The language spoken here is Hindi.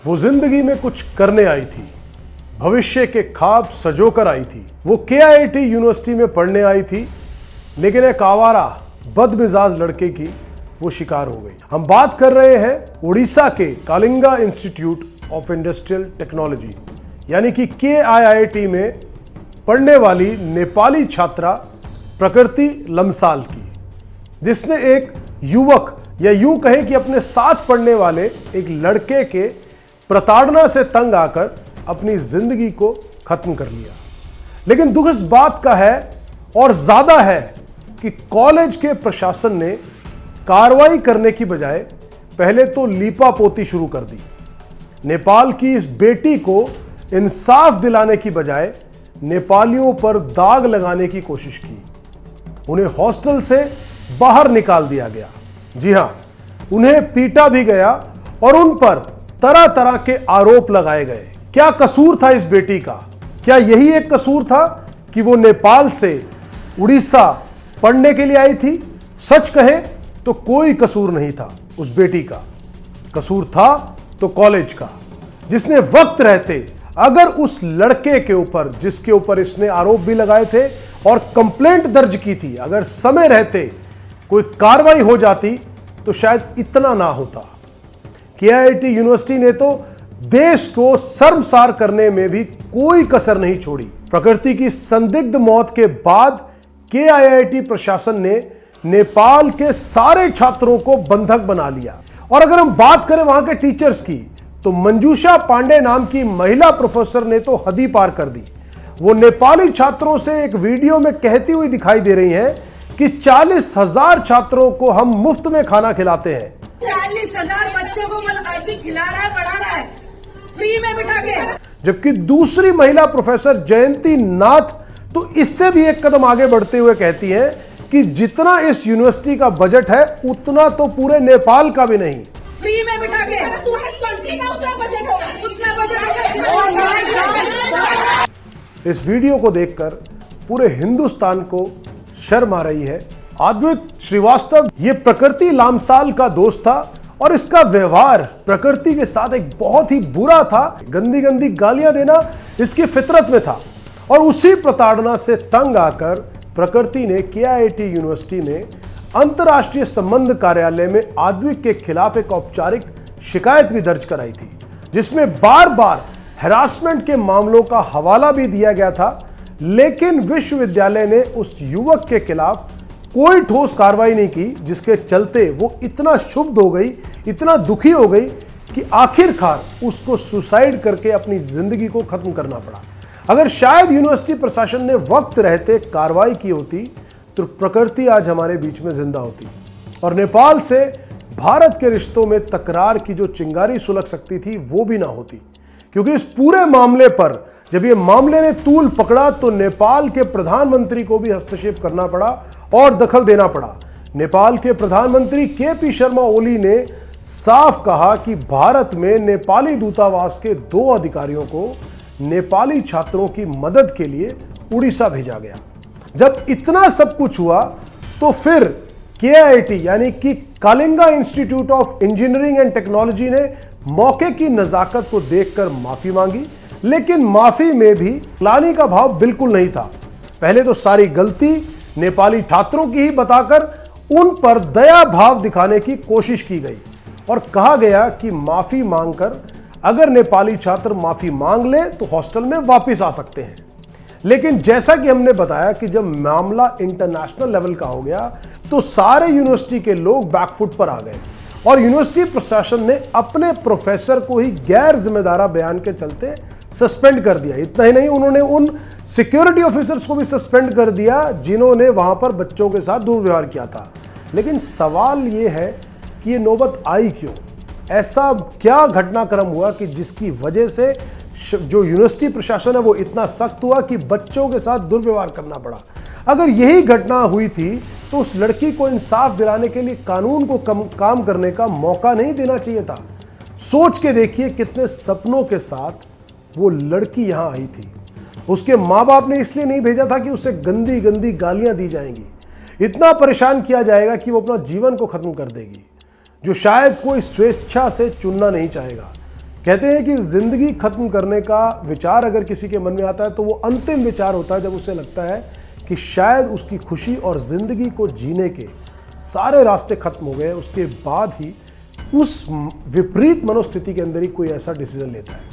वो जिंदगी में कुछ करने आई थी, भविष्य के ख्वाब सजोकर आई थी। वो KIT यूनिवर्सिटी में पढ़ने आई थी, लेकिन एक आवारा बदमिजाज लड़के की वो शिकार हो गई। हम बात कर रहे हैं उड़ीसा के Kalinga institute of industrial technology यानी कि KIIT में पढ़ने वाली नेपाली छात्रा प्रकृति लम्साल की, जिसने एक युवक या यूं कहें कि अपने साथ पढ़ने वाले एक लड़के के प्रताड़ना से तंग आकर अपनी जिंदगी को खत्म कर लिया। लेकिन दुख इस बात का है और ज्यादा है कि कॉलेज के प्रशासन ने कार्रवाई करने की बजाय पहले तो लीपापोती शुरू कर दी। नेपाल की इस बेटी को इंसाफ दिलाने की बजाय नेपालियों पर दाग लगाने की कोशिश की। उन्हें हॉस्टल से बाहर निकाल दिया गया। जी हां, उन्हें पीटा भी गया और उन पर तरह तरह के आरोप लगाए गए। क्या कसूर था इस बेटी का? क्या यही एक कसूर था कि वो नेपाल से उड़ीसा पढ़ने के लिए आई थी? सच कहें तो कोई कसूर नहीं था उस बेटी का। कसूर था तो कॉलेज का, जिसने वक्त रहते अगर उस लड़के के ऊपर, जिसके ऊपर इसने आरोप भी लगाए थे और कंप्लेंट दर्ज की थी, अगर समय रहते कोई कार्रवाई हो जाती तो शायद इतना ना होता। KIT यूनिवर्सिटी ने तो देश को शर्मसार करने में भी कोई कसर नहीं छोड़ी। प्रकृति की संदिग्ध मौत के बाद KIIT प्रशासन ने नेपाल के सारे छात्रों को बंधक बना लिया। और अगर हम बात करें वहां के टीचर्स की, तो मंजूषा पांडे नाम की महिला प्रोफेसर ने तो हद ही पार कर दी। वो नेपाली छात्रों से एक वीडियो में कहती हुई दिखाई दे रही हैं कि 40,000 छात्रों को हम मुफ्त में खाना खिलाते हैं। 40,000 बच्चों को अभी खिला रहा है, पढ़ा रहा है, फ्री में बिठा के। जबकि दूसरी महिला प्रोफेसर जयंती नाथ तो इससे भी एक कदम आगे बढ़ते हुए कहती हैं कि जितना इस यूनिवर्सिटी का बजट है उतना तो पूरे नेपाल का भी नहीं। फ्री में बिठा के पूरे कंट्री का उतना बजट होगा, उतना बजट होगा। इस वीडियो को देखकर पूरे हिंदुस्तान को शर्म आ रही है। अद्वैत श्रीवास्तव ये प्रकृति लामसाल का दोस्त था और इसका व्यवहार प्रकृति के साथ एक बहुत ही बुरा था। गंदी गंदी गालियां देना इसकी फितरत में था और उसी प्रताड़ना से तंग आकर प्रकृति ने KIT यूनिवर्सिटी में अंतर्राष्ट्रीय संबंध कार्यालय में अद्वैत के खिलाफ एक औपचारिक शिकायत भी दर्ज कराई थी, जिसमें बार बार हैरासमेंट के मामलों का हवाला भी दिया गया था। लेकिन विश्वविद्यालय ने उस युवक के खिलाफ कोई ठोस कार्रवाई नहीं की, जिसके चलते वो इतना क्षुब्ध हो गई, इतना दुखी हो गई कि आखिरकार उसको सुसाइड करके अपनी जिंदगी को खत्म करना पड़ा। अगर शायद यूनिवर्सिटी प्रशासन ने वक्त रहते कार्रवाई की होती तो प्रकृति आज हमारे बीच में जिंदा होती और नेपाल से भारत के रिश्तों में तकरार की जो चिंगारी सुलग सकती थी वो भी ना होती। क्योंकि इस पूरे मामले पर जब ये मामले ने तूल पकड़ा तो नेपाल के प्रधानमंत्री को भी हस्तक्षेप करना पड़ा और दखल देना पड़ा। नेपाल के प्रधानमंत्री KP शर्मा ओली ने साफ कहा कि भारत में नेपाली दूतावास के 2 अधिकारियों को नेपाली छात्रों की मदद के लिए उड़ीसा भेजा गया। जब इतना सब कुछ हुआ तो फिर KIT यानी कि Kalinga institute of engineering and technology ने मौके की नजाकत को देखकर माफी मांगी, लेकिन माफी में भी ग्लानि का भाव बिल्कुल नहीं था। पहले तो सारी गलती नेपाली छात्रों की ही बताकर उन पर दया भाव दिखाने की कोशिश की गई और कहा गया कि माफी मांगकर अगर नेपाली छात्र माफी मांग ले तो हॉस्टल में वापस आ सकते हैं। लेकिन जैसा कि हमने बताया कि जब मामला इंटरनेशनल लेवल का हो गया तो सारे यूनिवर्सिटी के लोग बैकफुट पर आ गए और यूनिवर्सिटी प्रशासन ने अपने प्रोफेसर को ही गैर जिम्मेदारा बयान के चलते सस्पेंड कर दिया। इतना ही नहीं, उन्होंने उन सिक्योरिटी ऑफिसर्स को भी सस्पेंड कर दिया जिन्होंने वहां पर बच्चों के साथ दुर्व्यवहार किया था। लेकिन सवाल यह है कि ये नौबत आई क्यों? ऐसा क्या घटनाक्रम हुआ कि जिसकी वजह से जो यूनिवर्सिटी प्रशासन है वो इतना सख्त हुआ कि बच्चों के साथ दुर्व्यवहार करना पड़ा? अगर यही घटना हुई थी तो उस लड़की को इंसाफ दिलाने के लिए कानून को काम करने का मौका नहीं देना चाहिए था। सोच के देखिए कितने सपनों के साथ वो लड़की यहां आई थी। उसके माँ बाप ने इसलिए नहीं भेजा था कि उसे गंदी गंदी गालियां दी जाएंगी, इतना परेशान किया जाएगा कि वो अपना जीवन को खत्म कर देगी, जो शायद कोई स्वेच्छा से चुनना नहीं चाहेगा। कहते हैं कि जिंदगी खत्म करने का विचार अगर किसी के मन में आता है तो वो अंतिम विचार होता है जब उसे लगता है कि शायद उसकी खुशी और जिंदगी को जीने के सारे रास्ते खत्म हो गए, उसके बाद ही उस विपरीत मनोस्थिति के अंदर ही कोई ऐसा डिसीजन लेता है।